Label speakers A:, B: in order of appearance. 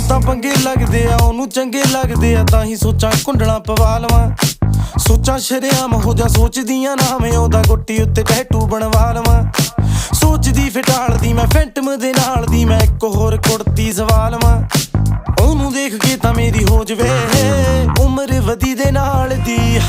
A: ਤਾਂ ਪੰਗੇ ਲੱਗਦੇ ਆ ਉਹਨੂੰ ਚੰਗੇ ਲੱਗਦੇ ਆ, ਤਾਂ ਹੀ ਸੋਚਾਂ ਕੁੰਡਲਾਂ ਪਵਾ ਲਵਾਂ। ਸੋਚਾਂ ਸ਼ਰੇਆਮ ਹੋ ਜਾ ਸੋਚਦੀਆਂ ਨਾ ਮੈਂ ਉਹਦਾ ਗੁੱਟੀ ਉੱਤੇ ਟੈਟੂ ਬਣਵਾ ਲਵਾਂ। ਸੋਚਦੀ ਫਿਟਾਲਦੀ ਮੈਂ ਫੈਂਟਮ ਦੇ ਨਾਲ ਦੀ, ਮੈਂ ਇੱਕ ਹੋਰ ਕੁੜਤੀ ਸਵਾ ਲਵਾਂ। ਉਹਨੂੰ ਦੇਖ ਕੇ ਤਾਂ ਮੇਰੀ ਹੋ ਜਵੇ ਉਮਰ ਵਧੀ ਦੇ ਨਾਲ ਦੀ।